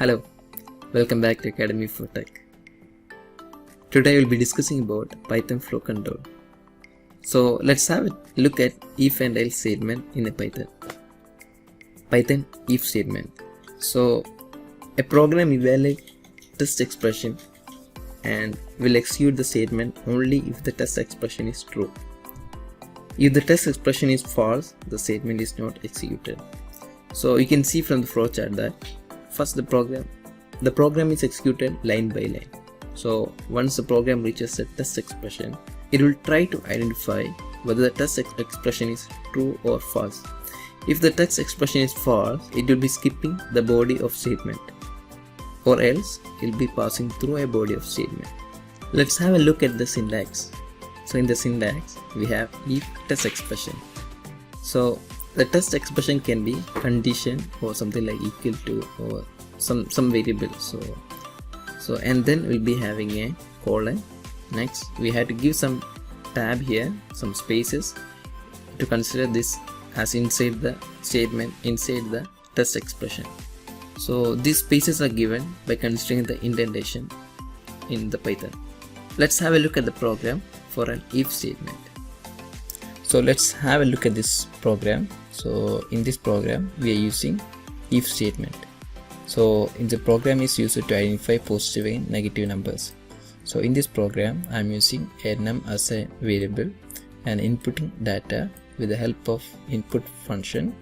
Hello, welcome back to Academy for Tech. Today we'll be discussing about Python flow control. So let's have a look at if and else statement in a Python. Python if statement. So a program evaluates test expression and will execute the statement only if the test expression is true. If the test expression is false, the statement is not executed. So you can see from the flowchart that first the program is executed line by line. So once the program reaches a test expression, it will try to identify whether the test expression is true or false. If the text expression is false, it will be skipping the body of statement, or else it will be passing through a body of statement. Let's have a look at the syntax. So in the syntax, we have if test expression. So the test expression can be condition or something like equal to or some variable. So and then we'll be having a colon. Next we have to give some tab here, some spaces, to consider this as inside the statement, inside the test expression. So these spaces are given by considering the indentation in the Python. Let's have a look at the program for an if statement. So let's have a look at this program. So in this program we are using if statement. So in the program is used to identify positive and negative numbers. So in this program I am using a num as a variable and inputting data with the help of input function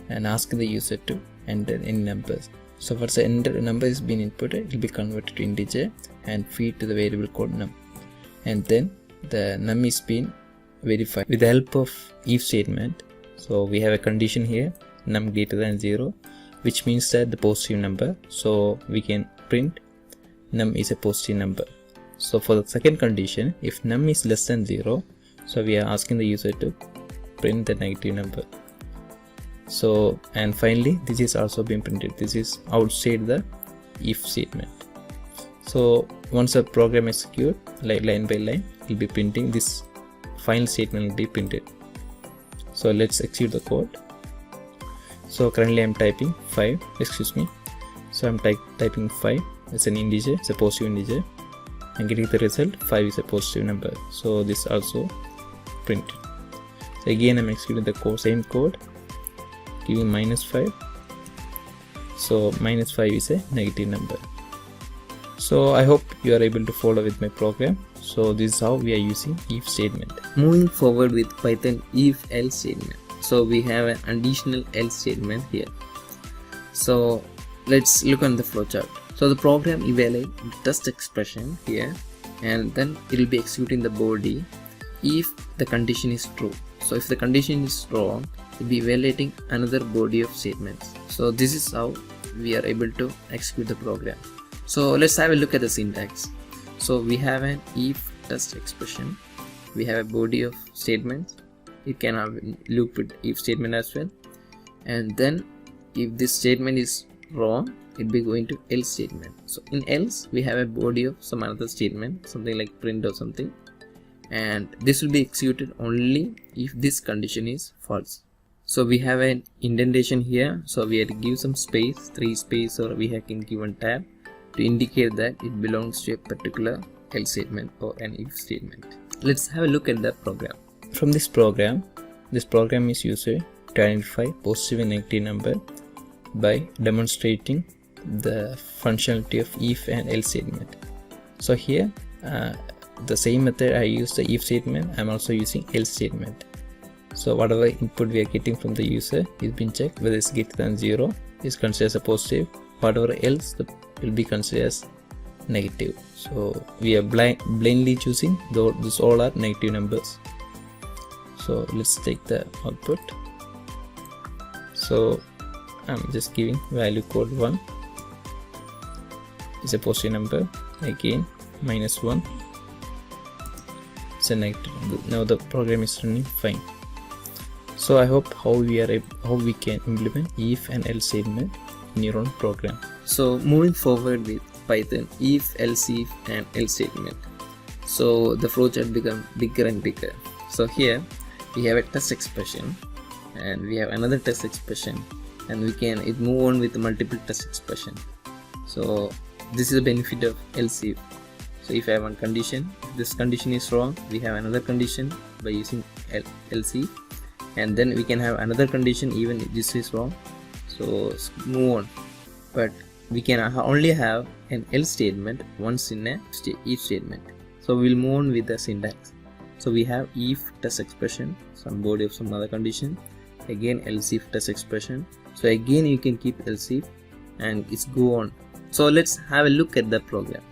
and ask the user to enter any numbers. So once the enter number is being inputted, it will be converted to integer and feed to the variable called num, and then the num is being verified with the help of if statement. So we have a condition here, num greater than 0, which means that the positive number, so we can print num is a positive number. So for the second condition, if num is less than 0, so we are asking the user to print the negative number. So and finally this is also being printed, this is outside the if statement. So once a program execute like line by line, it will be printing this final statement will be printed. So let's execute the code. So currently I'm typing 5, so I'm typing 5 as an integer, it's a positive integer, and getting the result 5 is a positive number. So this also printed. So again I'm executing the code, same code, giving -5. So -5 is a negative number. So I hope you are able to follow with my program. So this is how we are using if statement. Moving forward with Python if else statement. So we have an additional else statement here. So let's look on the flowchart. So the program evaluates the test expression here, and then it will be executing the body if the condition is true. So if the condition is wrong, it will be evaluating another body of statements. So this is how we are able to execute the program. So let's have a look at the syntax. So we have an if test expression, we have a body of statements, it can have loop with if statement as well, and then if this statement is wrong, it will be going to else statement. So in else we have a body of some another statement, something like print or something, and this will be executed only if this condition is false. So we have an indentation here, so we have to give some space, 3 space, or we can give one tab to indicate that it belongs to a particular else statement or an if statement. Let's have a look at the program. From this program is used to identify positive and negative number by demonstrating the functionality of if and else statement. So here the same method I use the if statement, I'm also using else statement. So whatever input we are getting from the user is being checked, whether it's greater than 0 is considered as a positive, whatever else will be considered as negative. So we are blindly choosing, though these all are negative numbers. So let's take the output. So I'm just giving value code 1 is a positive number, again -1 it's a negative number. Now the program is running fine. So I hope how we can implement if and else statement in your own program. So moving forward with Python if, else if and else statement. So the flowchart become bigger and bigger. So here we have a test expression and we have another test expression, and we can move on with multiple test expression. So this is the benefit of else if. So if I have one condition, this condition is wrong, we have another condition by using else if, and then we can have another condition even if this is wrong. So move on. But we can only have an else statement once in a if statement. So we'll move on with the syntax. So we have if test expression, some body of some other condition, again else if test expression. So again you can keep else if and it's go on. So let's have a look at the program.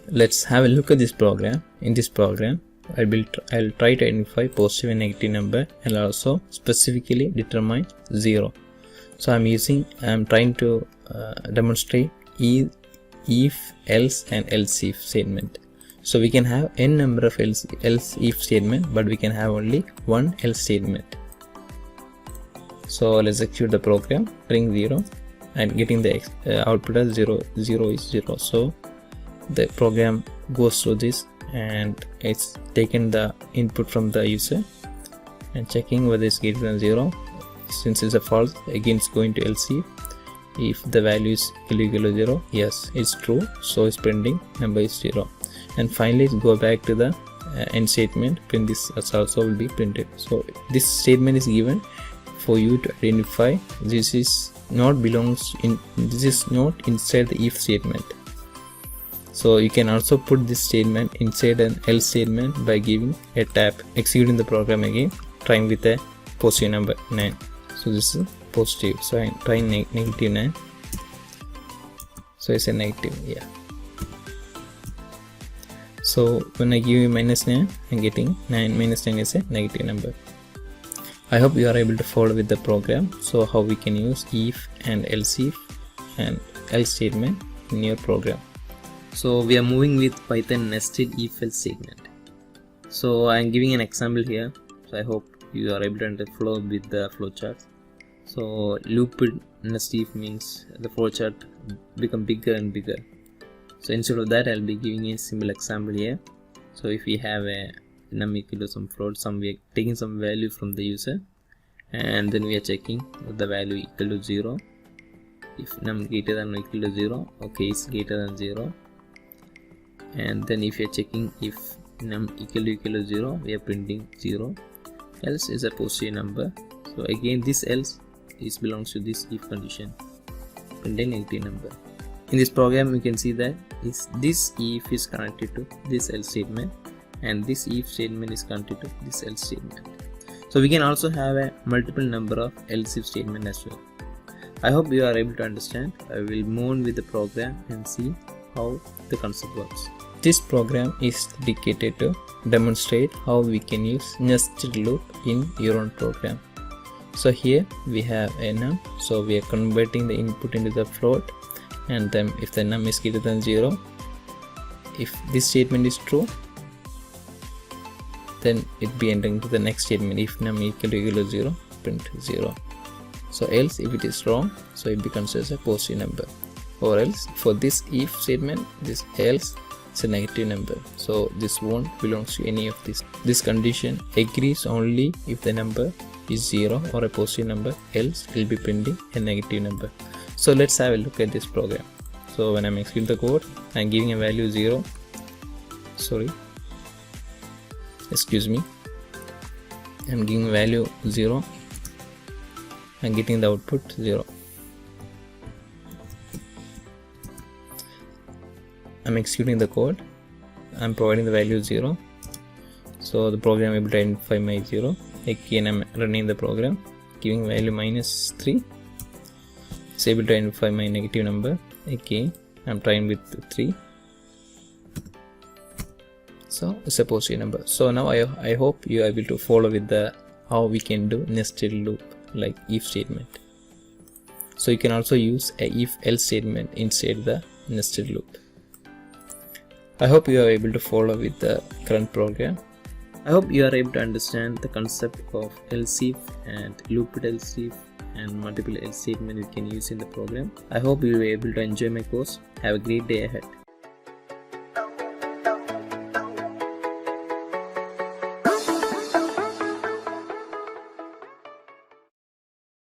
Let's have a look at this program. In this program, I'll try to identify positive and negative number and also specifically determine 0. So I'm trying to demonstrate if, else and else if statement. So we can have n number of else if statement, but we can have only one else statement. So let's execute the program, ring 0 and getting the output as 0 is 0. So the program goes through this and it's taken the input from the user and checking whether it's greater than 0. Since it's a false, again it's going to else if the value is equal to 0, yes, it's true, so it's printing number is 0. And finally go back to the end statement, print this as also will be printed. So this statement is given for you to identify this is not inside the if statement. So you can also put this statement inside an else statement by giving a tab, executing the program again, trying with a positive number 9. So this is positive, so I'm trying negative 9. So it's a negative, yeah. So when I give you minus 9, I'm getting 9 minus 9 is a negative number. I hope you are able to follow with the program. So how we can use if and else statement in your program. So we are moving with Python nested if else statement. So I am giving an example here. So I hope you are able to follow with the flowchart. So looped nested if means the flowchart become bigger and bigger. So instead of that, I'll be giving a simple example here. So if we have a num equal to some float, we are taking some value from the user, and then we are checking the value equal to 0. If num greater than or equal to 0, okay, it's greater than 0. And then if you are checking if num equal to 0, we are printing 0. Else is a positive number. So again, this else belongs to this if condition, printing negative number. In this program, you can see that this if is connected to this else statement, and this if statement is connected to this else statement. So we can also have a multiple number of else if statement as well. I hope you are able to understand. I will move on with the program and see how the concept works. This program is dedicated to demonstrate how we can use nested loop in your own program. So here we have a num, so we are converting the input into the float, and then if the num is greater than 0, if this statement is true, then it be entering to the next statement. If num equal to 0, print 0. So else if it is wrong, so it becomes as a positive number, or else for this if statement, this else is a negative number, so this won't belongs to any of this. This condition agrees only if the number is 0 or a positive number, else it will be printing a negative number. So let's have a look at this program. So when I'm executing the code, I'm giving a value 0. I'm giving value 0 and getting the output 0. I'm executing the code, I'm providing the value 0. So the program able to identify my 0. Again, I'm running the program, giving value minus 3. It's able to identify my negative number. Again, I'm trying with 3. So it's a positive number. So now I hope you are able to follow with the how we can do nested loop like if statement. So you can also use a if else statement inside the nested loop. I hope you are able to follow with the current program. I hope you are able to understand the concept of else if and looped else if and multiple else statement you can use in the program. I hope you were able to enjoy my course. Have a great day ahead.